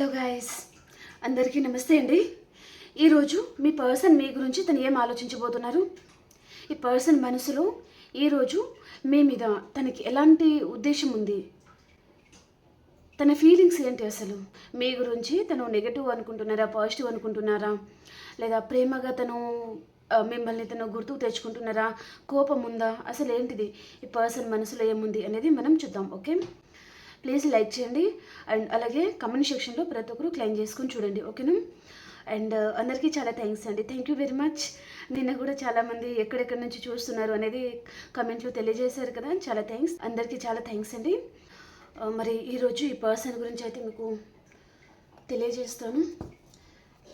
Hello guys, అందరికీ నమస్తే అండి. ఈరోజు మీ పర్సన్ మీ గురించి తను ఏం ఆలోచించబోతున్నారు, ఈ పర్సన్ మనసులో ఈరోజు మీ మీద తనకి ఎలాంటి ఉద్దేశం ఉంది, తన ఫీలింగ్స్ ఏంటి, అసలు మీ గురించి తను నెగటివ్ అనుకుంటున్నారా, పాజిటివ్ అనుకుంటున్నారా, లేదా ప్రేమగా తను మిమ్మల్ని తను గుర్తుకు తెచ్చుకుంటున్నారా, కోపం ఉందా, అసలు ఏంటిది ఈ పర్సన్ మనసులో ఏముంది అనేది మనం చూద్దాం. ఓకే, ప్లీజ్ లైక్ చేయండి అండ్ అలాగే కమెంట్ సెక్షన్లో ప్రతి ఒక్కరు క్లెయిమ్ చేసుకొని చూడండి. ఓకేనా? అండ్ అందరికీ చాలా థ్యాంక్స్ అండి, థ్యాంక్ యూ వెరీ మచ్. నిన్న కూడా చాలామంది ఎక్కడెక్కడి నుంచి చూస్తున్నారు అనేది కమెంట్లో తెలియజేశారు కదా, చాలా థ్యాంక్స్, అందరికీ చాలా థ్యాంక్స్ అండి. మరి ఈరోజు ఈ పర్సన్ గురించి అయితే మీకు తెలియజేస్తాను.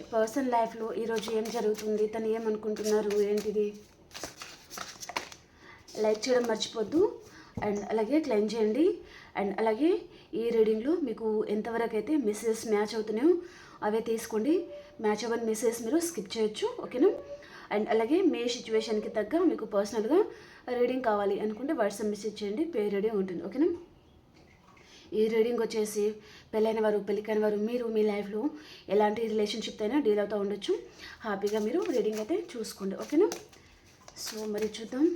ఈ పర్సన్ లైఫ్లో ఈరోజు ఏం జరుగుతుంది, తను ఏమనుకుంటున్నారు, ఏంటిది, లైక్ చేయడం మర్చిపోద్దు అండ్ అలాగే క్లెయిమ్ చేయండి. అండ్ అలాగే ఈ రీడింగ్లో మీకు ఎంతవరకు అయితే మెసేజెస్ మ్యాచ్ అవుతున్నాయో అవే తీసుకోండి, మ్యాచ్ అవ్వని మెసేజ్ మీరు స్కిప్ చేయొచ్చు. ఓకేనా? అండ్ అలాగే మీ సిచ్యువేషన్కి తగ్గ మీకు పర్సనల్గా రీడింగ్ కావాలి అనుకుంటే వాట్సాప్ మెసేజ్ చేయండి, పే రీడింగ్ ఉంటుంది. ఓకేనా? ఈ రీడింగ్ వచ్చేసి పెళ్ళైన వారు, పెళ్ళికైన వారు, మీరు మీ లైఫ్లో ఎలాంటి రిలేషన్షిప్ అయినా డీల్ అవుతూ ఉండొచ్చు. హ్యాపీగా మీరు రీడింగ్ అయితే చూసుకోండి. ఓకేనా? సో మరి చూద్దాం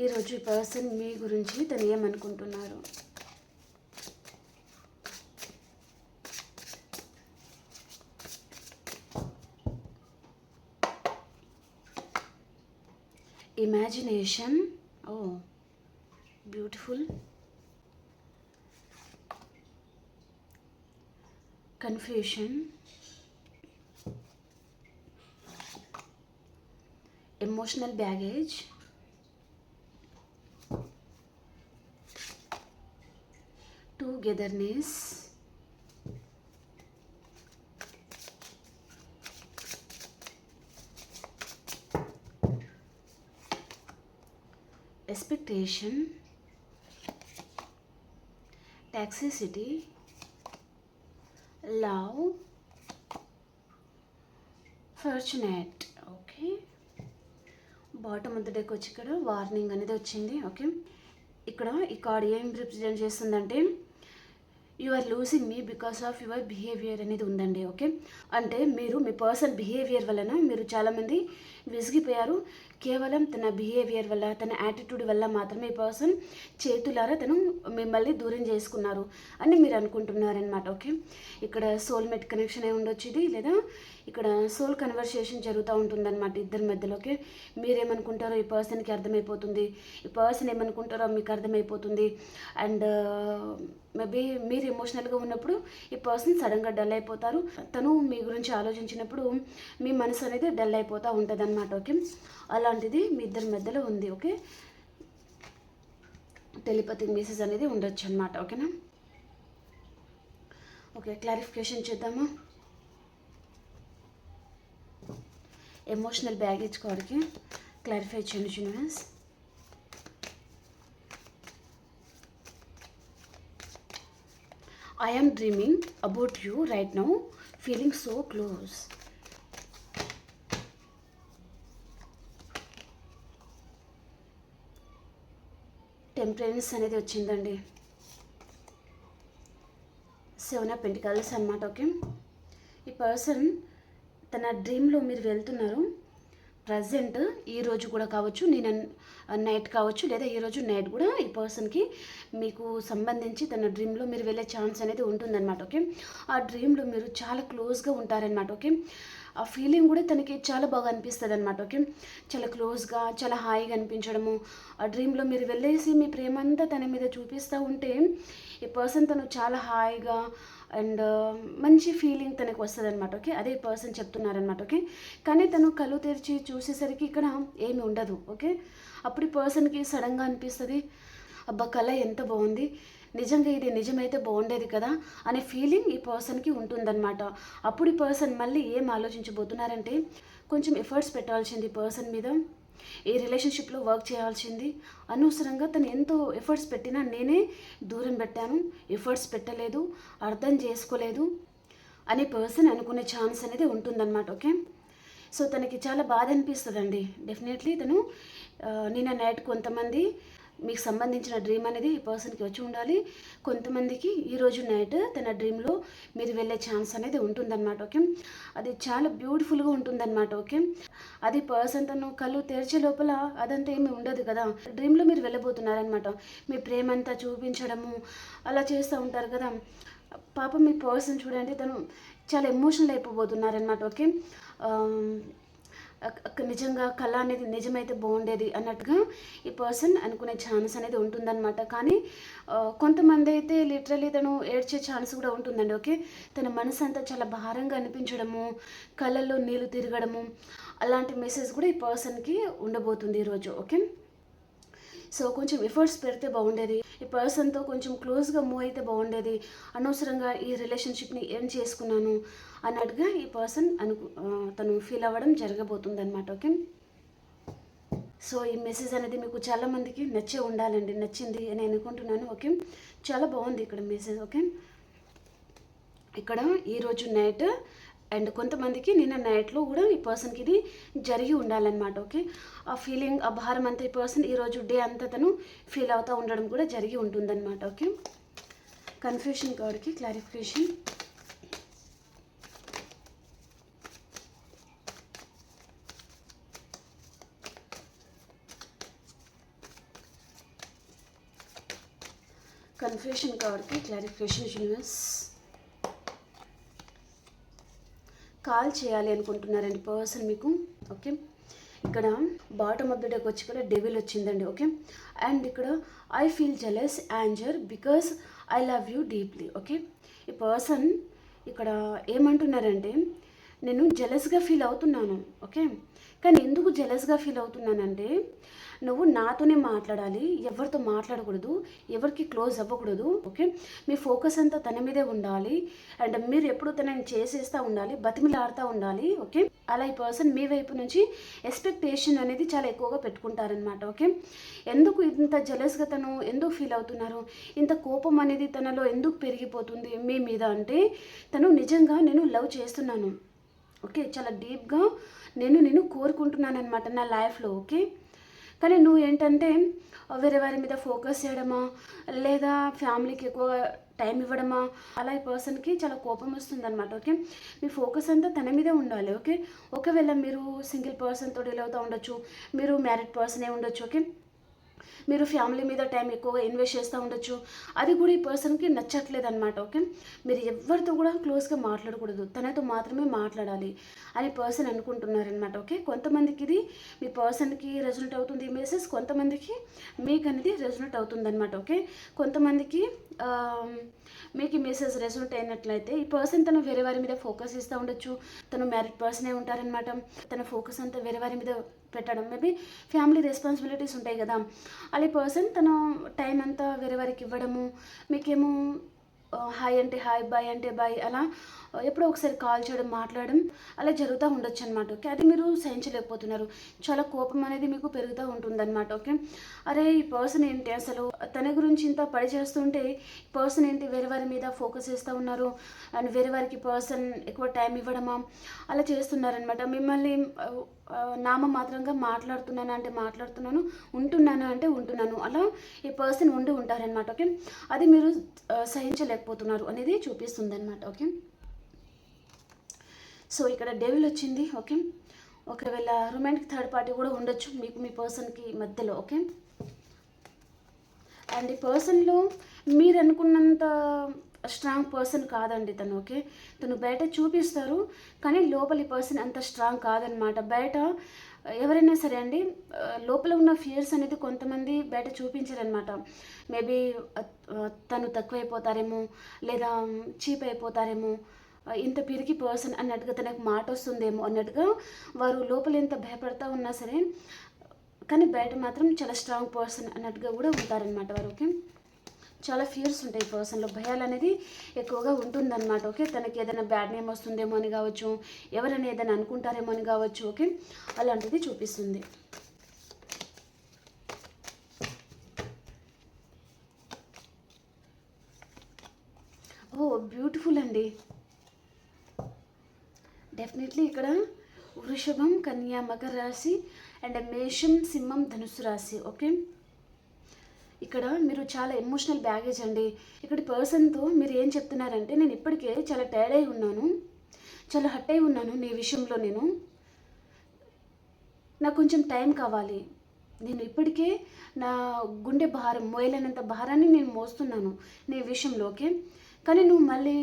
ఈరోజు ఈ పర్సన్ మీ గురించి తను ఏమనుకుంటున్నారు. Imagination, oh beautiful, confusion, emotional baggage, togetherness, expectation, toxicity, love, fortunate. Okay, bottom of the deck వచ్చి ఇక్కడ వార్నింగ్ అనేది వచ్చింది. ఓకే, ఇక్కడ ఈ కార్డ్ ఏం రిప్రజెంట్ చేస్తుందంటే you are losing me because of your behaviour అనేది ఉందండి. ఓకే, అంటే మీరు మీ పర్సన్ బిహేవియర్ వలన మీరు చాలామంది విసిగిపోయారు. కేవలం తన బిహేవియర్ వల్ల, తన యాటిట్యూడ్ వల్ల మాత్రమే ఈ పర్సన్ చేతులారా తను మిమ్మల్ని దూరం చేసుకున్నారు అని మీరు అనుకుంటున్నారనమాట. ఓకే, ఇక్కడ సోల్మేట్ కనెక్షన్ అయి ఉండొచ్చు ఇది, లేదా ఇక్కడ సోల్ కన్వర్సేషన్ జరుగుతూ ఉంటుందన్నమాట ఇద్దరి మధ్యలో. ఓకే, మీరేమనుకుంటారో ఈ పర్సన్కి అర్థమైపోతుంది, ఈ పర్సన్ ఏమనుకుంటారో మీకు అర్థమైపోతుంది. అండ్ మేబీ మీరు ఎమోషనల్గా ఉన్నప్పుడు ఈ పర్సన్ సడన్గా డల్ అయిపోతారు. తను మీ గురించి ఆలోచించినప్పుడు మీ మనసు అనేది డల్ అయిపోతూ ఉంటుంది అనమాట. ఓకే, అలాంటిది మీ ఇద్దరి మధ్యలో ఉంది. ఓకే, టెలిపతిక్ మెసేజ్ అనేది ఉండొచ్చు అనమాట. ఓకేనా? ఓకే, క్లారిఫికేషన్ చేద్దామా. ఎమోషనల్ బ్యాగేజ్ కార్డ్కి క్లారిఫై చేయండి universe. I am dreaming about you right now, feeling so close. Temperance అనేది వచ్చిందండి, 7 ఆఫ్ పెంటికల్స్ అన్నమాట. ఓకే, ఈ పర్సన్ తన డ్రీమ్లో మీరు వెళ్తున్నారు. ప్రజెంట్ ఈరోజు కూడా కావచ్చు, నేను నైట్ కావచ్చు, లేదా ఈరోజు నైట్ కూడా ఈ పర్సన్కి మీకు సంబంధించి తన డ్రీమ్లో మీరు వెళ్ళే ఛాన్స్ అనేది ఉంటుందన్నమాట. ఓకే, ఆ డ్రీమ్లో మీరు చాలా క్లోజ్గా ఉంటారనమాట. ఓకే, ఆ ఫీలింగ్ కూడా తనకి చాలా బాగా అనిపిస్తుంది అనమాట. ఓకే, చాలా క్లోజ్గా, చాలా హాయిగా అనిపించడము. ఆ డ్రీమ్లో మీరు వెళ్ళేసి మీ ప్రేమ అంతా తన మీద చూపిస్తూ ఉంటే ఈ పర్సన్ తను చాలా హాయిగా అండ్ మంచి ఫీలింగ్ తనకు వస్తుంది అనమాట. ఓకే, అదే పర్సన్ చెప్తున్నారనమాట. ఓకే, కానీ తను కళ్ళు తెరిచి చూసేసరికి ఇక్కడ ఏమి ఉండదు. ఓకే, అప్పుడు ఈ పర్సన్కి సడన్గా అనిపిస్తుంది, అబ్బా కళ ఎంత బాగుంది, నిజంగా ఇది నిజమైతే బాగుండేది కదా అనే ఫీలింగ్ ఈ పర్సన్కి ఉంటుందన్నమాట. అప్పుడు ఈ పర్సన్ మళ్ళీ ఏం ఆలోచించబోతున్నారంటే కొంచెం ఎఫర్ట్స్ పెట్టాల్సింది ఈ పర్సన్ మీద, ఈ రిలేషన్షిప్లో వర్క్ చేయాల్సింది. అనవసరంగా తను ఎంతో ఎఫర్ట్స్ పెట్టినా నేనే దూరం పెట్టాను, ఎఫర్ట్స్ పెట్టలేదు, అర్థం చేసుకోలేదు అనే పర్సన్ అనుకునే ఛాన్స్ అనేది ఉంటుందన్నమాట. ఓకే, సో తనకి చాలా బాధ అనిపిస్తుందండి. డెఫినెట్లీ తను నిన్న నైట్ కొంతమంది మీకు సంబంధించిన డ్రీమ్ అనేది ఈ పర్సన్కి వచ్చి ఉండాలి. కొంతమందికి ఈరోజు నైట్ తన డ్రీమ్లో మీరు వెళ్ళే ఛాన్స్ అనేది ఉంటుందన్నమాట. ఓకే, అది చాలా బ్యూటిఫుల్గా ఉంటుందన్నమాట. ఓకే, అది పర్సన్ తను కళ్ళు తెరిచే లోపల అదంతా ఏమి ఉండదు కదా, డ్రీమ్లో మీరు వెళ్ళబోతున్నారనమాట. మీ ప్రేమ అంతా చూపించడము అలా చేస్తూ ఉంటారు కదా. పాపం మీ పర్సన్ చూడండి, తను చాలా ఎమోషనల్ అయిపోబోతున్నారనమాట. ఓకే, నిజంగా కళ అనేది నిజమైతే బాగుండేది అన్నట్టుగా ఈ పర్సన్ అనుకునే ఛాన్స్ అనేది ఉంటుందన్నమాట. కానీ కొంతమంది అయితే లిటరలీ తను ఏడ్చే ఛాన్స్ కూడా ఉంటుందండి. ఓకే, తన మనసు అంతా చాలా భారంగా అనిపించడము, కళ్ళల్లో నీళ్ళు తిరగడము, అలాంటి మెసేజ్ కూడా ఈ పర్సన్కి ఉండబోతుంది ఈరోజు. ఓకే, సో కొంచెం ఎఫర్ట్స్ పెడితే బాగుండేది, ఈ పర్సన్తో కొంచెం క్లోజ్గా మూవ్ అయితే బాగుండేది, అనవసరంగా ఈ రిలేషన్షిప్ని ఏం చేసుకున్నాను అన్నట్టుగా ఈ పర్సన్ తను ఫీల్ అవ్వడం జరగబోతుంది అనమాట. ఓకే, సో ఈ మెసేజ్ అనేది మీకు చాలామందికి నచ్చే ఉండాలండి, నచ్చింది అని అనుకుంటున్నాను. ఓకే, చాలా బాగుంది ఇక్కడ మెసేజ్. ఓకే, ఇక్కడ ఈరోజు నైట్ అండ్ కొంతమందికి నిన్న నైట్లో కూడా ఈ పర్సన్కి ఇది జరిగి ఉండాలన్నమాట. ఓకే, ఆ ఫీలింగ్, ఆ భారం అంతా ఈ పర్సన్ ఈరోజు డే అంతా తను ఫీల్ అవుతూ ఉండడం కూడా జరిగి ఉంటుందన్నమాట. ఓకే, కన్ఫ్యూషన్ కార్డ్కి క్లారిఫికేషన్. కన్ఫ్యూషన్ కార్డ్కి క్లారిఫికేషన్. యూనివర్స్ కాల్ చేయాలి అనుకుంటున్నారండి పర్సన్ మీకు. ఓకే, ఇక్కడ బాటమ్ ఆఫ్ ద డెక్ వచ్చి ఇక్కడ డెవిల్ వచ్చిందండి. ఓకే, అండ్ ఇక్కడ I feel jealous anger because I love you deeply. Okay, ఈ పర్సన్ ఇక్కడ ఏమంటున్నారంటే నేను జెలస్గా ఫీల్ అవుతున్నాను. ఓకే, కానీ ఎందుకు జెలస్గా ఫీల్ అవుతున్నానంటే నువ్వు నాతోనే మాట్లాడాలి, ఎవరితో మాట్లాడకూడదు, ఎవరికి క్లోజ్ అవ్వకూడదు. ఓకే, మీ ఫోకస్ అంతా తన మీదే ఉండాలి అండ్ మీరు ఎప్పుడు తనని చేసేస్తూ ఉండాలి, బతిమిలాడుతూ ఉండాలి. ఓకే, అలా ఈ పర్సన్ మీ వైపు నుంచి ఎక్స్పెక్టేషన్ అనేది చాలా ఎక్కువగా పెట్టుకుంటారనమాట. ఓకే, ఎందుకు ఇంత జెలస్గా తను ఎందుకు ఫీల్ అవుతున్నారు, ఇంత కోపం అనేది తనలో ఎందుకు పెరిగిపోతుంది మీ మీద అంటే తను నిజంగా నేను లవ్ చేస్తున్నాను. ఓకే, చాలా డీప్గా నేను కోరుకుంటున్నాను అనమాట నా లైఫ్లో. ఓకే, కానీ నువ్వు ఏంటంటే వేరే వారి మీద ఫోకస్ చేయడమా లేదా ఫ్యామిలీకి ఎక్కువ టైం ఇవ్వడమా, అలా ఈ పర్సన్కి చాలా కోపం వస్తుంది అనమాట. ఓకే, మీ ఫోకస్ అంతా తన మీదే ఉండాలి. ఓకే, ఒకవేళ మీరు సింగిల్ పర్సన్తో డీల్ అవుతూ ఉండొచ్చు, మీరు మ్యారీడ్ పర్సనే ఉండొచ్చు. ఓకే, మీరు ఫ్యామిలీ మీద టైం ఎక్కువగా ఇన్వెస్ట్ చేస్తూ ఉండొచ్చు, అది కూడా ఈ పర్సన్కి నచ్చట్లేదు అనమాట. ఓకే, మీరు ఎవరితో కూడా క్లోజ్గా మాట్లాడకూడదు, తనతో మాత్రమే మాట్లాడాలి అని పర్సన్ అనుకుంటున్నారనమాట. ఓకే, కొంతమందికి ఇది మీ పర్సన్కి రెజొనేట్ అవుతుంది ఈ మెసేజ్, కొంతమందికి మీకు అనేది రెజొనేట్ అవుతుంది అనమాట. ఓకే, కొంతమందికి మీకు ఈ మెసేజ్ రెజొనేట్ అయినట్లయితే ఈ పర్సన్ తను వేరే వారి మీద ఫోకస్ ఇస్తూ ఉండొచ్చు, తను మ్యారీడ్ పర్సనే ఉంటారనమాట. తన ఫోకస్ అంతా వేరే వారి మీద పెట్టడం, మేబీ ఫ్యామిలీ రెస్పాన్సిబిలిటీస్ ఉంటాయి కదా, అలా పర్సన్ తన టైం అంతా వేరే వారికి ఇవ్వడము, మీకేమో హాయ్ అంటే హాయ్, బాయ్ అంటే బాయ్, అలా ఎప్పుడో ఒకసారి కాల్ చేయడం, మాట్లాడడం అలా జరుగుతూ ఉండొచ్చు అనమాట. ఓకే, అది మీరు సహించలేకపోతున్నారు, చాలా కోపం అనేది మీకు పెరుగుతూ ఉంటుందన్నమాట. ఓకే, అరే ఈ పర్సన్ ఏంటి అసలు తన గురించి ఇంత పడి చేస్తుంటే ఈ పర్సన్ ఏంటి వేరే వారి మీద ఫోకస్ చేస్తూ ఉన్నారు అండ్ వేరే వారికి పర్సన్ ఎక్కువ టైం ఇవ్వడమా అలా చేస్తున్నారనమాట. మిమ్మల్ని నామమాత్రంగా మాట్లాడుతున్నాను అంటే మాట్లాడుతున్నాను, ఉంటున్నాను అంటే ఉంటున్నాను, అలా ఈ పర్సన్ ఉండి ఉంటారనమాట. ఓకే, అది మీరు సహించలేకపోతున్నారు అనేది చూపిస్తుంది అనమాట. ఓకే, సో ఇక్కడ డెవిల్ వచ్చింది. ఓకే, ఒకవేళ రొమాంటిక్ థర్డ్ పార్టీ కూడా ఉండొచ్చు మీకు మీ పర్సన్కి మధ్యలో. ఓకే, అండ్ ఈ పర్సన్లో మీరు అనుకున్నంత స్ట్రాంగ్ పర్సన్ కాదండి తను. ఓకే, తను బయట చూపిస్తారు కానీ లోపల ఈ పర్సన్ అంత స్ట్రాంగ్ కాదనమాట. బయట ఎవరైనా సరే అండి, లోపల ఉన్న ఫియర్స్ అనేది కొంతమంది బయట చూపించారనమాట. మేబీ తను తక్కువైపోతారేమో లేదా చీప్ అయిపోతారేమో, ఇంత పిరికి పర్సన్ అన్నట్టుగా తనకు మాట వస్తుందేమో అన్నట్టుగా వారు లోపల ఎంత భయపడతా ఉన్నా సరే కానీ బయట మాత్రం చాలా స్ట్రాంగ్ పర్సన్ అన్నట్టుగా కూడా ఉంటారనమాట వారు. ఓకే, చాలా ఫియర్స్ ఉంటాయి పర్సన్లో, భయాలు అనేది ఎక్కువగా ఉంటుందన్నమాట. ఓకే, తనకి ఏదైనా బ్యాడ్ నేమ్ వస్తుందేమో అని కావచ్చు, ఎవరైనా ఏదైనా అనుకుంటారేమో అని కావచ్చు. ఓకే, అలాంటిది చూపిస్తుంది. ఓ బ్యూటిఫుల్ అండి, డెఫినెట్లీ ఇక్కడ వృషభం, కన్యా, మకర రాశి అండ్ మేషం, సింహం, ధనుసు రాశి. ఓకే, ఇక్కడ మీరు చాలా ఎమోషనల్ బ్యాగేజ్ అండి. ఇక్కడ పర్సన్తో మీరు ఏం చెప్తున్నారంటే, నేను ఇప్పటికే చాలా టైర్డ్ అయి ఉన్నాను, చాలా హర్ట్ అయి ఉన్నాను నీ విషయంలో, నాకు కొంచెం టైం కావాలి. నేను ఇప్పటికే నా గుండె భారం, మోయలేనంత భారాన్ని నేను మోస్తున్నాను నీ విషయంలో, ఓకే. కానీ నువ్వు మళ్ళీ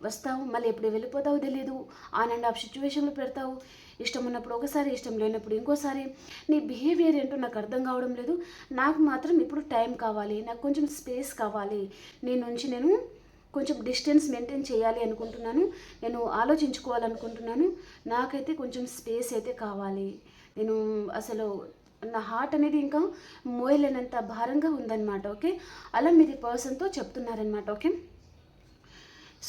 వస్తావు, మళ్ళీ ఎప్పుడు వెళ్ళిపోతావో తెలియదు, ఆన్ అండ్ ఆఫ్ సిచ్యువేషన్లో పెడతావు. ఇష్టం ఉన్నప్పుడు ఒకసారి, ఇష్టం లేనప్పుడు ఇంకోసారి. నీ బిహేవియర్ ఏంటో నాకు అర్థం కావడం లేదు. నాకు మాత్రం ఇప్పుడు టైం కావాలి, నాకు కొంచెం స్పేస్ కావాలి. నీ నుంచి నేను కొంచెం డిస్టెన్స్ మెయింటైన్ చేయాలి అనుకుంటున్నాను, నేను ఆలోచించుకోవాలనుకుంటున్నాను. నాకైతే కొంచెం స్పేస్ అయితే కావాలి. నేను అసలు నా హార్ట్ అనేది ఇంకా మోయలేనంత భారంగా ఉందన్నమాట, ఓకే. అలా మీరు పర్సన్తో చెప్తున్నారనమాట, ఓకే.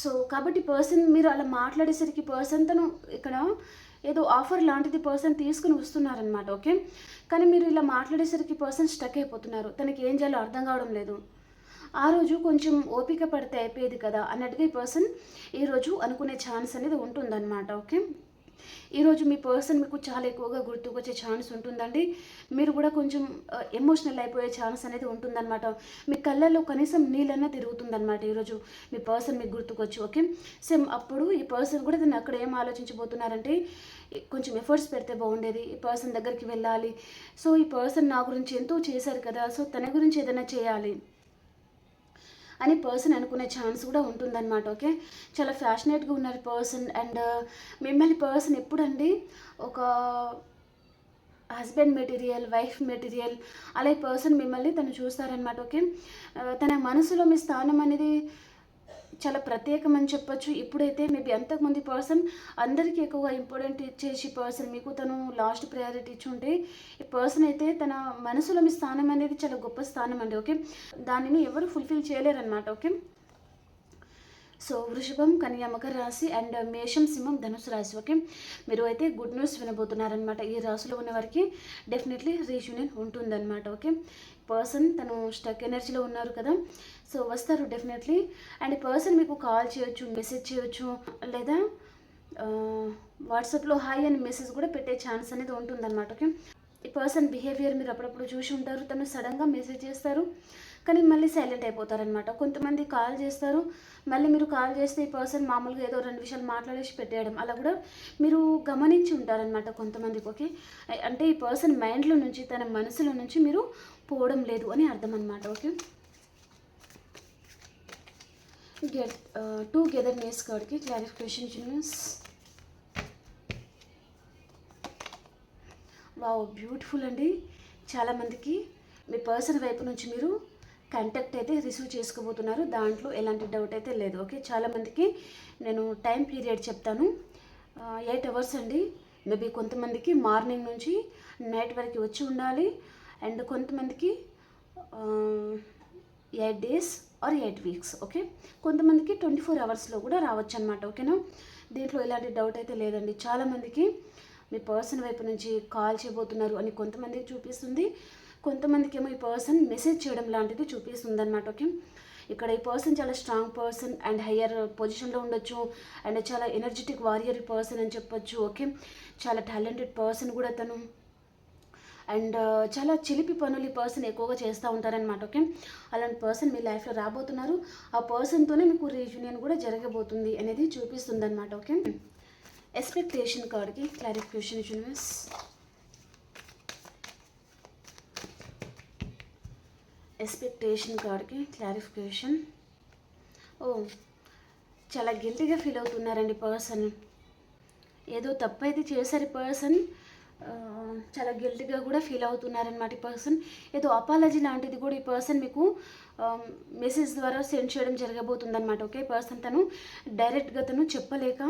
సో కాబట్టి పర్సన్ మీరు అలా మాట్లాడేసరికి పర్సన్ తను ఇక్కడ ఏదో ఆఫర్ లాంటిది పర్సన్ తీసుకుని వస్తున్నారనమాట, ఓకే. కానీ మీరు ఇలా మాట్లాడేసరికి పర్సన్ స్టక్ అయిపోతున్నారు, తనకి ఏం చేయాలో అర్థం కావడం లేదు. ఆ రోజు కొంచెం ఓపిక పడితే అయిపోయేది కదా అన్నట్టుగా ఈ పర్సన్ ఈరోజు అనుకునే ఛాన్స్ అనేది ఉంటుందన్నమాట, ఓకే. ఈరోజు మీ పర్సన్ మీకు చాలా ఎక్కువగా గుర్తుకొచ్చే ఛాన్స్ ఉంటుందండి. మీరు కూడా కొంచెం ఎమోషనల్ అయిపోయే ఛాన్స్ అనేది ఉంటుందన్నమాట. మీ కళ్ళల్లో కనీసం నీళ్ళన్నా తిరుగుతుందన్నమాట ఈరోజు మీ పర్సన్ మీకు గుర్తుకొచ్చి, ఓకే. సేమ్ అప్పుడు ఈ పర్సన్ కూడా దాన్ని అక్కడ ఏం ఆలోచించబోతున్నారంటే, కొంచెం ఎఫర్ట్స్ పెడితే బాగుండేది, ఈ పర్సన్ దగ్గరికి వెళ్ళాలి. సో ఈ పర్సన్ నా గురించి ఎంతో చేశారు కదా, సో తన గురించి ఏదైనా చేయాలి అని పర్సన్ అనుకునే ఛాన్స్ కూడా ఉంటుందన్నమాట, ఓకే. చాలా ఫ్యాషనేట్గా ఉన్నారు పర్సన్. అండ్ మిమ్మల్ని పర్సన్ ఎప్పుడండి ఒక హస్బెండ్ మెటీరియల్, వైఫ్ మెటీరియల్ అలా ఈ పర్సన్ మిమ్మల్ని తను చూస్తారనమాట, ఓకే. తన మనసులో మీ స్థానం అనేది చాలా ప్రత్యేకమని చెప్పొచ్చు. ఇప్పుడైతే మేబీ అంతకుముందు పర్సన్ అందరికీ ఎక్కువగా ఇంపార్టెంట్ ఇచ్చేసి పర్సన్ మీకు తను లాస్ట్ ప్రయారిటీ ఇచ్చి ఉంటే, ఈ పర్సన్ అయితే తన మనసులో మీ స్థానం అనేది చాలా గొప్ప స్థానం అండి, ఓకే. దానిని ఎవరు ఫుల్ఫిల్ చేయలేరన్నమాట, ఓకే. సో వృషభం, కన్యా, మకర రాశి అండ్ మేషం, సింహం, ధనుసు రాశి, ఓకే. మీరు అయితే గుడ్ న్యూస్ వినబోతున్నారనమాట. ఈ రాశిలో ఉన్న వారికి డెఫినెట్లీ రీయూనియన్ ఉంటుందన్నమాట, ఓకే. పర్సన్ తను స్టక్ ఎనర్జీలో ఉన్నారు కదా, సో వస్తారు డెఫినెట్లీ. అండ్ పర్సన్ మీకు కాల్ చేయొచ్చు, మెసేజ్ చేయొచ్చు, లేదా వాట్సాప్లో హాయ్ అని మెసేజ్ కూడా పెట్టే ఛాన్స్ అనేది ఉంటుందన్నమాట, ఓకే. ఈ పర్సన్ బిహేవియర్ మీరు అప్పుడప్పుడు చూసి ఉంటారు. తను సడన్గా మెసేజ్ చేస్తారు, కానీ మళ్ళీ సైలెంట్ అయిపోతారనమాట. కొంతమంది కాల్ చేస్తారు, మళ్ళీ మీరు కాల్ చేస్తే ఈ పర్సన్ మామూలుగా ఏదో 2 విషయాలు మాట్లాడేసి పెట్టేయడం, అలా కూడా మీరు గమనించి ఉంటారనమాట కొంతమందికి, ఓకే. అంటే ఈ పర్సన్ మైండ్లో నుంచి, తన మనసులో నుంచి మీరు పోవడం లేదు అని అర్థం అనమాట, ఓకే. గెట్ టుగెదర్నెస్ కార్డ్కి క్లారిఫికేషన్ యూనివర్స్. వావ్, బ్యూటిఫుల్ అండి. చాలామందికి మీ పర్సన్ వైపు నుంచి మీరు కాంటాక్ట్ అయితే రిసీవ్ చేసుకోబోతున్నారు, దాంట్లో ఎలాంటి డౌట్ అయితే లేదు, ఓకే. చాలామందికి నేను టైం పీరియడ్ చెప్తాను, 8 అవర్స్ అండి. మేబీ కొంతమందికి మార్నింగ్ నుంచి నైట్ వరకు వచ్చి ఉండాలి, అండ్ కొంతమందికి 8 డేస్ ఆర్ 8 వీక్స్, ఓకే. కొంతమందికి 24 అవర్స్లో కూడా రావచ్చు అనమాట, ఓకేనా. దీంట్లో ఎలాంటి డౌట్ అయితే లేదండి. చాలామందికి మీ పర్సన్ వైపు నుంచి కాల్ చేయబోతున్నారు అని కొంతమందికి చూపిస్తుంది, కొంతమందికి ఏమో ఈ పర్సన్ మెసేజ్ చేయడం లాంటిది చూపిస్తుంది అనమాట, ఓకే. ఇక్కడ ఈ పర్సన్ చాలా స్ట్రాంగ్ పర్సన్ అండ్ హయ్యర్ పొజిషన్లో ఉండొచ్చు, అండ్ చాలా ఎనర్జెటిక్ వారియర్ పర్సన్ అని చెప్పొచ్చు, ఓకే. చాలా టాలెంటెడ్ పర్సన్ కూడా తను, అండ్ చాలా చిలిపి పనులు ఈ పర్సన్ ఎక్కువగా చేస్తూ ఉంటారనమాట, ఓకే. అలాంటి పర్సన్ మీ లైఫ్లో రాబోతున్నారు. ఆ పర్సన్తోనే మీకు రీయూనియన్ కూడా జరగబోతుంది అనేది చూపిస్తుంది అనమాట, ఓకే. ఎక్స్పెక్టేషన్ కార్డ్కి క్లారిఫికేషన్ యూనివర్స్. ఎక్స్పెక్టేషన్ కార్డ్కి క్లారిఫికేషన్. ఓ, చాలా గిల్టీగా ఫీల్ అవుతున్నారండి పర్సన్. ఏదో తప్పు అయితే చేశారు పర్సన్, చాలా గిల్టీగా కూడా ఫీల్ అవుతున్నారనమాట ఈ పర్సన్. ఏదో అపాలజీ లాంటిది కూడా ఈ పర్సన్ మీకు మెసేజ్ ద్వారా సెండ్ చేయడం జరగబోతుందన్నమాట, ఓకే. పర్సన్ తను డైరెక్ట్గా తను చెప్పలేక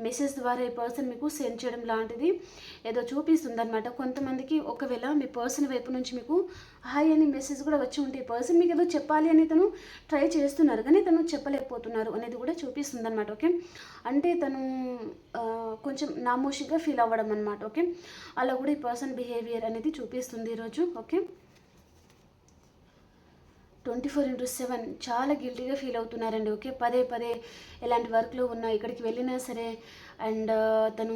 మెసేజ్ ద్వారా ఈ పర్సన్ మీకు సెండ్ చేయడం లాంటిది ఏదో చూపిస్తుందన్నమాట. కొంతమందికి ఒకవేళ మీ పర్సన్ వైపు నుంచి మీకు హాయ్ అని మెసేజ్ కూడా వచ్చి ఉంటే ఈ పర్సన్ మీకు ఏదో చెప్పాలి అని తను ట్రై చేస్తున్నారు, కానీ తను చెప్పలేకపోతున్నారు అనేది కూడా చూపిస్తుందన్నమాట, ఓకే. అంటే తను కొంచెం నామోషిగా ఫీల్ అవ్వడం అనమాట, ఓకే. అలా కూడా ఈ పర్సన్ బిహేవియర్ అనేది చూపిస్తుంది ఈరోజు, ఓకే. 24/7 చాలా గిల్టీగా ఫీల్ అవుతున్నారండి, ఓకే. పదే పదే ఎలాంటి వర్క్లో ఉన్నా, ఇక్కడికి వెళ్ళినా సరే, అండ్ తను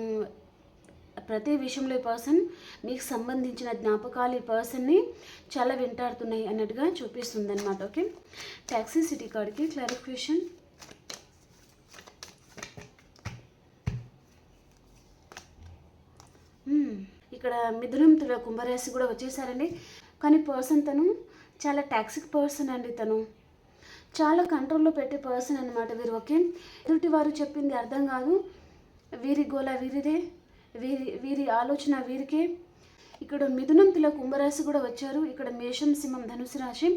ప్రతి విషయంలో ఈ పర్సన్ మీకు సంబంధించిన జ్ఞాపకాలు ఈ పర్సన్ని చాలా వెంటాడుతున్నాయి అన్నట్టుగా చూపిస్తుంది అనమాట. ఓకే, టాక్సీ సిటీ కార్డ్కి క్లారిఫికేషన్. ఇక్కడ మిథునం తుల కుంభరాశి కూడా వచ్చేసారండి. కానీ పర్సన్ తను చాలా టాక్సిక్ పర్సన్ అండి. తను చాలా కంట్రోల్లో పెట్టే పర్సన్ అనమాట వీరు. ఓకే, ఎదుటి వారు చెప్పింది అర్థం కాదు, వీరి గోల వీరిదే, వీరి ఆలోచన వీరికే. ఇక్కడ మిథునం తుల కుంభరాశి కూడా వచ్చారు. ఇక్కడ మేషం, సింహం, ధనుసు రాశి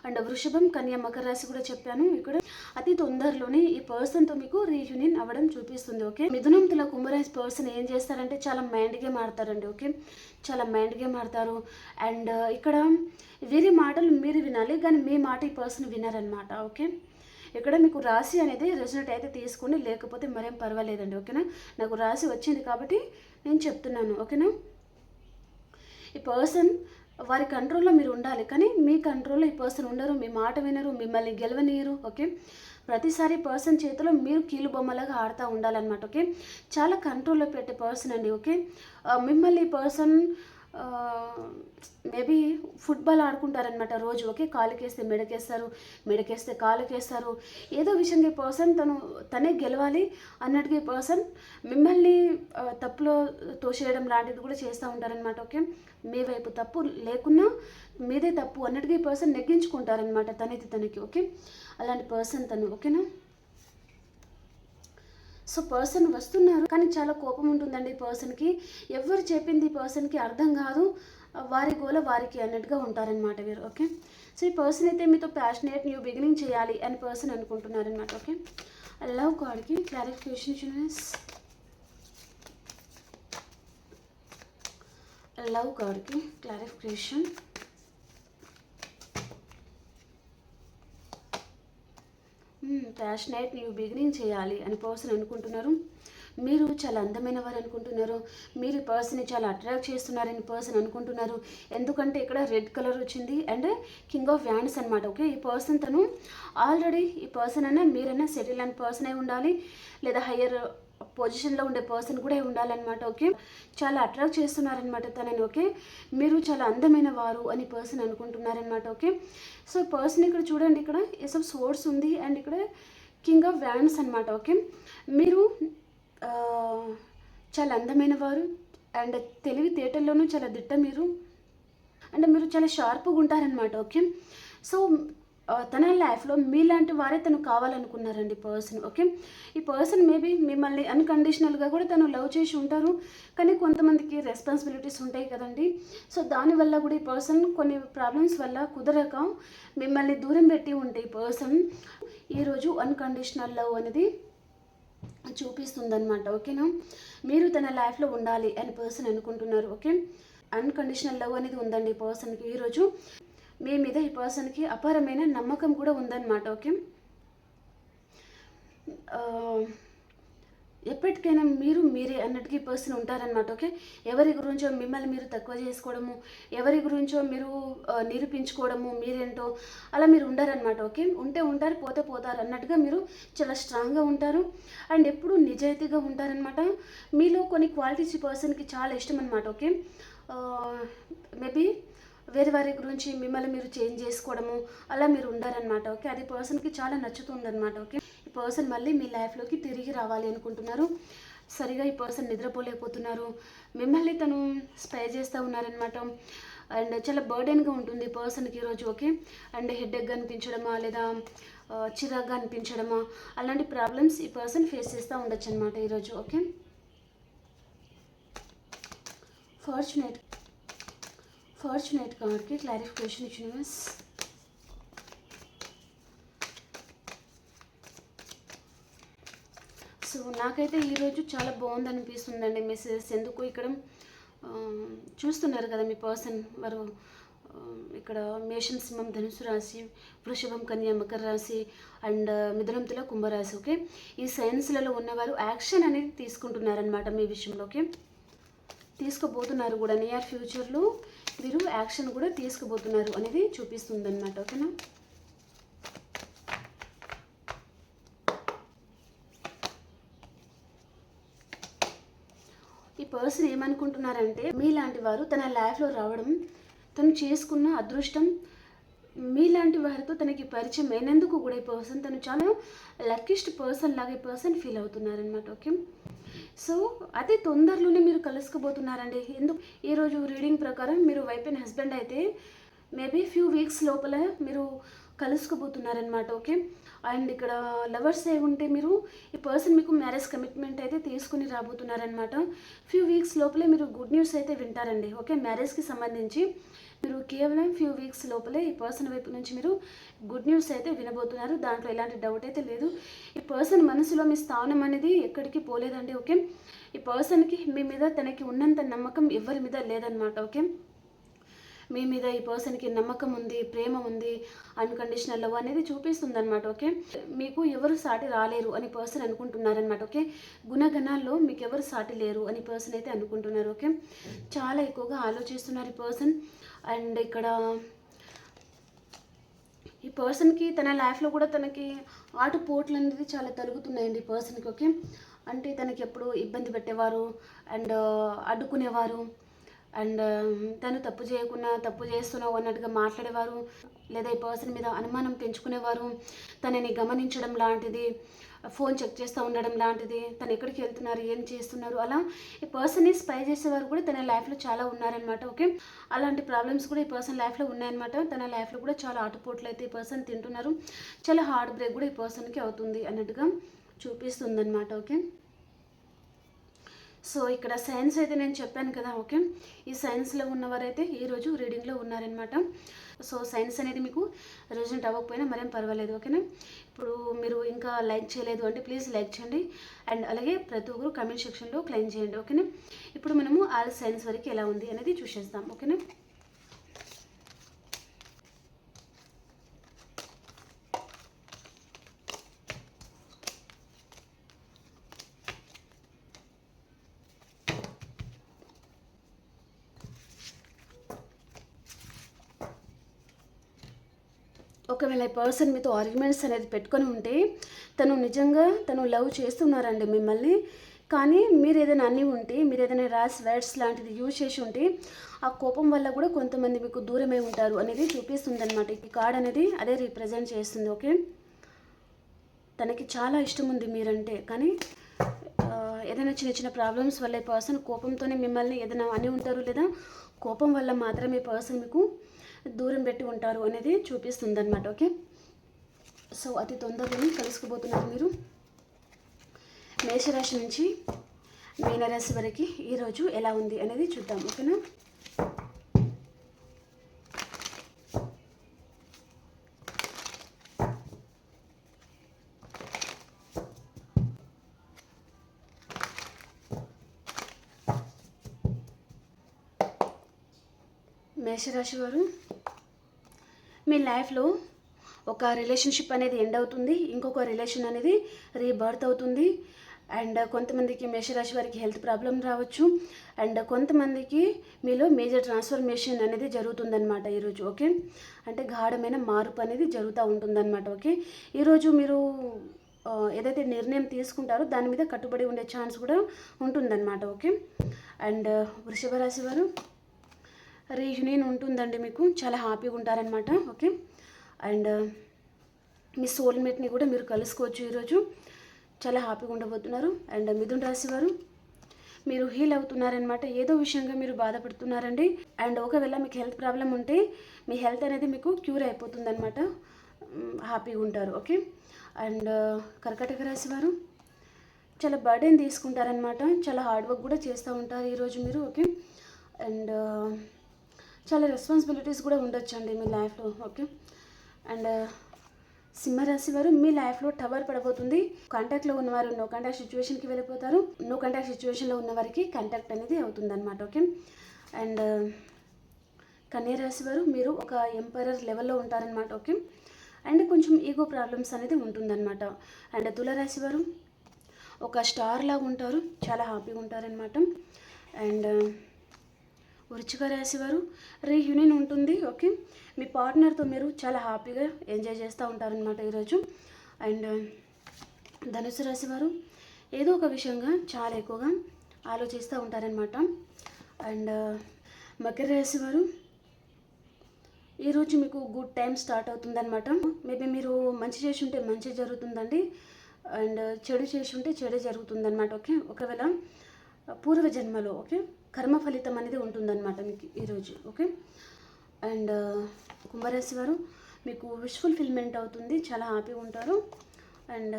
అండ్ వృషభం, కన్య, మకర రాశి కూడా చెప్పాను. ఇక్కడ అతి తొందరలోనే ఈ పర్సన్తో మీకు రీయూనియన్ అవ్వడం చూపిస్తుంది. ఓకే, మిథునం తుల కుంభరాశి పర్సన్ ఏం చేస్తారంటే చాలా మైండ్ గేమ్ ఆడతారండి. ఓకే, చాలా మైండ్ గేమ్ ఆడతారు. అండ్ ఇక్కడ వీరి మాటలు మీరు వినాలి, కానీ మీ మాట ఈ పర్సన్ వినరనమాట. ఓకే, ఇక్కడ మీకు రాశి అనేది రెజనెట్ అయితే తీసుకుని, లేకపోతే మరేం పర్వాలేదండి. ఓకేనా, నాకు రాశి వచ్చింది కాబట్టి నేను చెప్తున్నాను. ఓకేనా, ఈ పర్సన్ వారి కంట్రోల్లో మీరు ఉండాలి, కానీ మీ కంట్రోల్లో ఈ పర్సన్ ఉండరు, మీ మాట వినరు, మిమ్మల్ని గెలవనీయరు. ఓకే, ప్రతిసారి పర్సన్ చేతిలో మీరు కీలు బొమ్మలాగా ఆడుతూ ఉండాలన్నమాట. ఓకే, చాలా కంట్రోల్లో పెట్టే పర్సన్ అండి. ఓకే, మిమ్మల్ని పర్సన్ మేబీ ఫుట్బాల్ ఆడుకుంటారనమాట రోజు. ఓకే, కాలుకేస్తే మెడకేస్తారు, మెడకేస్తే కాలుకేస్తారు. ఏదో విషయంగా ఈ పర్సన్ తనే గెలవాలి అన్నట్టుగా ఈ పర్సన్ మిమ్మల్ని తప్పులో తోసేయడం లాంటిది కూడా చేస్తూ ఉంటారనమాట. ఓకే, మీ వైపు తప్పు లేకున్నా మీదే తప్పు అన్నట్టుగా ఈ పర్సన్ నెగ్గించుకుంటారనమాట తనది తనకి. ఓకే, అలాంటి పర్సన్ తను. ఓకేనా, సో పర్సన్ వస్తున్నారు, కానీ చాలా కోపం ఉంటుందండి ఈ పర్సన్కి. ఎవరు చెప్పింది ఈ పర్సన్కి అర్థం కాదు, వారి గోల వారికి అన్నట్టుగా ఉంటారనమాట వీరు. ఓకే, సో ఈ పర్సన్ అయితే మీతో ప్యాషనేట్ న్యూ బిగినింగ్ చేయాలి అని పర్సన్ అనుకుంటున్నారనమాట. ఓకే, లవ్ కార్డ్కి క్లారిఫికేషన్. లవ్ కార్డ్కి క్లారిఫికేషన్. ప్యాషనేట్ న్యూ బిగినింగ్ చేయాలి అని పర్సన్ అనుకుంటున్నారు. మీరు చాలా అందమైన వారు అనుకుంటున్నారు, మీరు ఈ పర్సన్ని చాలా అట్రాక్ట్ చేస్తున్నారని పర్సన్ అనుకుంటున్నారు. ఎందుకంటే ఇక్కడ రెడ్ కలర్ వచ్చింది అండ్ కింగ్ ఆఫ్ వ్యాండ్స్ అనమాట. ఓకే, ఈ పర్సన్ తను ఆల్రెడీ ఈ పర్సన్ అయినా మీరైనా సెటిల్ అయిన పర్సన్ అయి ఉండాలి, లేదా హయ్యర్ పొజిషన్లో ఉండే పర్సన్ కూడా ఉండాలన్నమాట. ఓకే, చాలా అట్రాక్ట్ చేస్తున్నారనమాట తనని. ఓకే, మీరు చాలా అందమైన వారు అని పర్సన్ అనుకుంటున్నారనమాట. ఓకే, సో పర్సన్ ఇక్కడ చూడండి, ఇక్కడ ఏస్ ఆఫ్ సోర్స్ ఉంది అండ్ ఇక్కడ కింగ్ ఆఫ్ వ్యాండ్స్ అనమాట. ఓకే, మీరు చాలా అందమైన వారు అండ్ తెలివితేటల్లోనూ చాలా దిట్ట మీరు, అండ్ మీరు చాలా షార్ప్గా ఉంటారనమాట. ఓకే, సో తన లైఫ్లో మీలాంటి వారే తను కావాలనుకున్నారండి పర్సన్. ఓకే, ఈ పర్సన్ మేబీ మిమ్మల్ని అన్కండిషనల్గా కూడా తను లవ్ చేసి ఉంటారు, కానీ కొంతమందికి రెస్పాన్సిబిలిటీస్ ఉంటాయి కదండి. సో దానివల్ల కూడా ఈ పర్సన్ కొన్ని ప్రాబ్లమ్స్ వల్ల కుదరక మిమ్మల్ని దూరం పెట్టి ఉంటే ఈ పర్సన్ ఈరోజు అన్కండిషనల్ లవ్ అనేది చూపిస్తుందన్నమాట. ఓకేనా, మీరు తన లైఫ్లో ఉండాలి అని పర్సన్ అనుకుంటున్నారు. ఓకే, అన్కండిషనల్ లవ్ అనేది ఉందండి ఈ పర్సన్కి. ఈరోజు మీ మీద ఈ పర్సన్కి అపారమైన నమ్మకం కూడా ఉందన్నమాట. ఓకే, ఎప్పటికైనా మీరు మీరే అన్నట్టుగా ఈ పర్సన్ ఉంటారనమాట. ఓకే, ఎవరి గురించో మిమ్మల్ని మీరు తక్కువ చేసుకోవడము, ఎవరి గురించో మీరు నిరూపించుకోవడము మీరేంటో అలా మీరు ఉండరనమాట. ఓకే, ఉంటే ఉంటారు, పోతే పోతారు అన్నట్టుగా మీరు చాలా స్ట్రాంగ్గా ఉంటారు అండ్ ఎప్పుడు నిజాయితీగా ఉంటారనమాట. మీలో కొన్ని క్వాలిటీస్ ఈ పర్సన్కి చాలా ఇష్టం అనమాట. ఓకే, మేబీ వేరే వారి గురించి మిమ్మల్ని మీరు చేంజ్ చేసుకోవడము అలా మీరు ఉండారనమాట. ఓకే, అది పర్సన్కి చాలా నచ్చుతుందన్నమాట. ఓకే, ఈ పర్సన్ మళ్ళీ మీ లైఫ్లోకి తిరిగి రావాలి అనుకుంటున్నారు. సరిగా ఈ పర్సన్ నిద్రపోలేకపోతున్నారు, మిమ్మల్ని తను స్పై చేస్తూ ఉన్నారనమాట. అండ్ చాలా బర్డెన్గా ఉంటుంది ఈ పర్సన్కి ఈరోజు. ఓకే, అండ్ హెడేక్గా అనిపించడమా లేదా చిరాగ్గా అనిపించడమా అలాంటి ప్రాబ్లమ్స్ ఈ పర్సన్ ఫేస్ చేస్తూ ఉండొచ్చు అనమాట ఈరోజు. ఓకే, ఫార్చునేట్ కార్డ్కి క్లారిఫికేషన్ ఇచ్చిన. సో నాకైతే ఈరోజు చాలా బాగుంది అనిపిస్తుందండి మెసేజెస్. ఎందుకు ఇక్కడ చూస్తున్నారు కదా మీ పర్సన్ వారు ఇక్కడ మేషం, సింహం, ధనుసు రాశి, వృషభం, కన్య, మకర రాశి అండ్ మిథునం తుల కుంభరాశి. ఓకే, ఈ సైన్స్లలో ఉన్నవారు యాక్షన్ అనేది తీసుకుంటున్నారనమాట మీ విషయంలో. ఓకే, తీసుకోబోతున్నారు కూడా, నియర్ ఫ్యూచర్లో వీరు యాక్షన్ కూడా తీసుకోబోతున్నారు అనేది చూపిస్తుంది అనమాట. ఓకేనా, ఈ ఈ పర్సన్ ఏమనుకుంటున్నారంటే మీలాంటి వారు తన లైఫ్లో రావడం, తను చేసుకున్న అదృష్టం, మీలాంటి వారితో తనకి పరిచయం అయినందుకు కూడా ఈ పర్సన్ తను చాలా లక్కీస్ట్ పర్సన్ లాగా ఈ పర్సన్ ఫీల్ అవుతున్నారనమాట. ఓకే, సో అతి తొందరలోనే మీరు కలుసుకోబోతున్నారండి. ఎందుకు ఈరోజు రీడింగ్ ప్రకారం మీరు వైఫ్ అండ్ హస్బెండ్ అయితే మేబీ ఫ్యూ వీక్స్ లోపల మీరు కలుసుకోబోతున్నారనమాట. ఓకే, అండ్ ఇక్కడ లవర్స్ అయి ఉంటే మీరు ఈ పర్సన్ మీకు మ్యారేజ్ కమిట్మెంట్ అయితే తీసుకుని రాబోతున్నారనమాట. ఫ్యూ వీక్స్ లోపలే మీరు గుడ్ న్యూస్ అయితే వింటారండి. ఓకే, మ్యారేజ్కి సంబంధించి మీరు కేవలం ఫ్యూ వీక్స్ లోపలే ఈ పర్సన్ వైపు నుంచి మీరు గుడ్ న్యూస్ అయితే వినబోతున్నారు. దాంట్లో ఎలాంటి డౌట్ అయితే లేదు. ఈ పర్సన్ మనసులో మీ స్థానం అనేది ఎక్కడికి పోలేదండి. ఓకే, ఈ పర్సన్కి మీ మీద తనకి ఉన్నంత నమ్మకం ఎవరి మీద లేదనమాట. ఓకే, మీ మీద ఈ పర్సన్కి నమ్మకం ఉంది, ప్రేమ ఉంది, అన్కండిషనల్ లవ్ అనేది చూపిస్తుంది అనమాట. ఓకే, మీకు ఎవరు సాటి రాలేరు అని పర్సన్ అనుకుంటున్నారనమాట. ఓకే, గుణగణాల్లో మీకు ఎవరు సాటి లేరు అని పర్సన్ అయితే అనుకుంటున్నారు. ఓకే, చాలా ఎక్కువగా ఆలోచిస్తున్నారు ఈ పర్సన్. అండ్ ఇక్కడ ఈ పర్సన్కి తన లైఫ్లో కూడా తనకి ఆటుపోట్లు అనేది చాలా తరుగుతున్నాయండి ఈ పర్సన్కి. ఓకే, అంటే తనకి ఎప్పుడు ఇబ్బంది పెట్టేవారు అండ్ అడ్డుకునేవారు, అండ్ తను తప్పు చేయకుండా తప్పు చేస్తున్నావు అన్నట్టుగా మాట్లాడేవారు, లేదా ఈ పర్సన్ మీద అనుమానం పెంచుకునేవారు, తనని గమనించడం లాంటిది, ఫోన్ చెక్ చేస్తూ ఉండడం లాంటిది, తను ఎక్కడికి వెళ్తున్నారు, ఏం చేస్తున్నారు, అలా ఈ పర్సన్ని స్పై చేసేవారు కూడా తన లైఫ్లో చాలా ఉన్నారనమాట. ఓకే, అలాంటి ప్రాబ్లమ్స్ కూడా ఈ పర్సన్ లైఫ్లో ఉన్నాయన్నమాట. తన లైఫ్లో కూడా చాలా ఆటుపోట్లు అయితే ఈ పర్సన్ తింటున్నారు. చాలా హార్ట్ బ్రేక్ కూడా ఈ పర్సన్కి అవుతుంది అన్నట్టుగా చూపిస్తుంది అనమాట. ఓకే, సో ఇక్కడ సైన్స్ అయితే నేను చెప్పాను కదా. ఓకే, ఈ సైన్స్లో ఉన్నవారైతే ఈరోజు రీడింగ్లో ఉన్నారనమాట. సో సైన్స్ అనేది మీకు రెజెంట్ అవ్వకపోయినా మరేం పర్వాలేదు. ఓకేనా, ఇప్పుడు మీరు ఇంకా లైక్ చేయలేదు అంటే ప్లీజ్ లైక్ చేయండి. అండ్ అలాగే ప్రతి ఒక్కరు కామెంట్ సెక్షన్లో క్లెయిమ్ చేయండి. ఓకేనా, ఇప్పుడు మనము ఆల్ సైన్స్ వరకు ఎలా ఉంది అనేది చూసేద్దాం. ఓకేనా, ఒకవేళ ఈ పర్సన్ మీతో ఆర్గ్యుమెంట్స్ అనేది పెట్టుకొని ఉంటే తను లవ్ చేస్తున్నారండి మిమ్మల్ని. కానీ మీరు ఏదైనా అన్నీ ఉంటే, మీరు ఏదైనా ర్యాష్ వర్డ్స్ లాంటిది యూజ్ చేసి ఉంటే ఆ కోపం వల్ల కూడా కొంతమంది మీకు దూరమై ఉంటారు అనేది చూపిస్తుంది అనమాట. ఈ కార్డ్ అనేది అదే రిప్రజెంట్ చేస్తుంది. ఓకే, తనకి చాలా ఇష్టం ఉంది మీరంటే, కానీ ఏదైనా చిన్న చిన్న ప్రాబ్లమ్స్ వల్ల ఈ పర్సన్ కోపంతోనే మిమ్మల్ని ఏదైనా అని ఉంటారు, లేదా కోపం వల్ల మాత్రమే ఈ పర్సన్ మీకు దూరం పెట్టి ఉంటారు అనేది చూపిస్తుంది అనమాట. ఓకే, సో అతి తొందరలోనే కలుసుకోబోతున్నారు మీరు. మేషరాశి నుంచి మీనరాశి వరకు ఈరోజు ఎలా ఉంది అనేది చూద్దాం. ఓకేనా, మేషరాశి వారు మీ లైఫ్లో ఒక రిలేషన్షిప్ అనేది ఎండ్ అవుతుంది, ఇంకొక రిలేషన్ అనేది రీబర్త్ అవుతుంది. అండ్ కొంతమందికి మేషరాశి వారికి హెల్త్ ప్రాబ్లం రావచ్చు, అండ్ కొంతమందికి మీలో మేజర్ ట్రాన్స్ఫర్మేషన్ అనేది జరుగుతుందన్నమాట ఈరోజు. ఓకే, అంటే గాఢమైన మార్పు అనేది జరుగుతూ ఉంటుందన్నమాట. ఓకే, ఈరోజు మీరు ఏదైతే నిర్ణయం తీసుకుంటారో దాని మీద కట్టుబడి ఉండే ఛాన్స్ కూడా ఉంటుందన్నమాట. ఓకే, అండ్ వృషభ రాశి వారు రీయూనియన్ ఉంటుందండి, మీకు చాలా హ్యాపీగా ఉంటారనమాట. ఓకే, అండ్ మీ సోల్మేట్ని కూడా మీరు కలుసుకోవచ్చు ఈరోజు, చాలా హ్యాపీగా ఉండబోతున్నారు. అండ్ మిథున రాశి వారు మీరు హీల్ అవుతున్నారనమాట, ఏదో విషయంగా మీరు బాధపడుతున్నారండి. అండ్ ఒకవేళ మీకు హెల్త్ ప్రాబ్లం ఉంటే మీ హెల్త్ అనేది మీకు క్యూర్ అయిపోతుందన్నమాట, హ్యాపీగా ఉంటారు. ఓకే, అండ్ కర్కాటక రాశి వారు చాలా బర్డెన్ తీసుకుంటారనమాట, చాలా హార్డ్ వర్క్ కూడా చేస్తూ ఉంటారు ఈరోజు మీరు. ఓకే, అండ్ చాలా రెస్పాన్సిబిలిటీస్ కూడా ఉండొచ్చండి మీ లైఫ్లో. ఓకే, అండ్ సింహరాశి వారు మీ లైఫ్లో టవర్ పడబోతుంది. కాంటాక్ట్లో ఉన్నవారు నో కాంటాక్ట్ సిచ్యువేషన్కి వెళ్ళిపోతారు, నో కాంటాక్ట్ సిచ్యువేషన్లో ఉన్నవారికి కాంటాక్ట్ అనేది అవుతుంది అనమాట. ఓకే, అండ్ కన్యా రాశి వారు మీరు ఒక ఎంపైరర్ లెవెల్లో ఉంటారనమాట. ఓకే, అండ్ కొంచెం ఈగో ప్రాబ్లమ్స్ అనేది ఉంటుందన్నమాట. అండ్ తులారాశి వారు ఒక స్టార్ లాగా ఉంటారు, చాలా హ్యాపీగా ఉంటారనమాట. అండ్ వృశ్చిక రాశి వారు రీయూనియన్ ఉంటుంది. ఓకే, మీ పార్ట్నర్తో మీరు చాలా హ్యాపీగా ఎంజాయ్ చేస్తూ ఉంటారనమాట ఈరోజు. అండ్ ధనుసు రాశి వారు ఏదో ఒక విషయంగా చాలా ఎక్కువగా ఆలోచిస్తూ ఉంటారనమాట. అండ్ మకర రాశి వారు ఈరోజు మీకు గుడ్ టైం స్టార్ట్ అవుతుందన్నమాట. మేబీ మీరు మంచి చేసి ఉంటే మంచి జరుగుతుందండి, అండ్ చెడు చేసి ఉంటే చెడు జరుగుతుందన్నమాట. ఓకే, ఒకవేళ పూర్వజన్మలో ఓకే కర్మ ఫలితం అనేది ఉంటుందన్నమాట మీకు ఈరోజు. ఓకే, అండ్ కుంభరాశి వారు మీకు విష్ ఫుల్ఫిల్మెంట్ అవుతుంది, చాలా హ్యాపీగా ఉంటారు. అండ్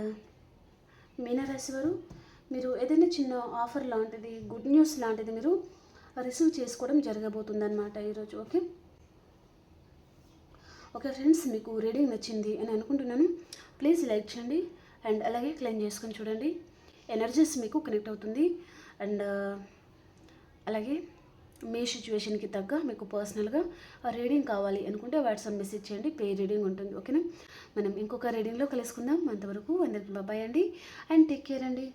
మీనరాశి వారు మీరు ఏదైనా చిన్న ఆఫర్ లాంటిది, గుడ్ న్యూస్ లాంటిది మీరు రిసీవ్ చేసుకోవడం జరగబోతుందన్నమాట ఈరోజు. ఓకే ఓకే ఫ్రెండ్స్, మీకు రీడింగ్ నచ్చింది అని అనుకుంటున్నాను. ప్లీజ్ లైక్ చేయండి అండ్ అలాగే క్లెయిమ్ చేసుకొని చూడండి. ఎనర్జీస్ మీకు కనెక్ట్ అవుతుంది. అండ్ అలాగే మీ సిచ్యువేషన్కి తగ్గ మీకు పర్సనల్గా రీడింగ్ కావాలి అనుకుంటే వాట్సాప్ మెసేజ్ చేయండి, పే రీడింగ్ ఉంటుంది. ఓకేనా, మనం ఇంకొక రీడింగ్లో కలుసుకుందాం. అంతవరకు అందరికీ బాయ్ అండి, అండ్ టేక్ కేర్ అండి.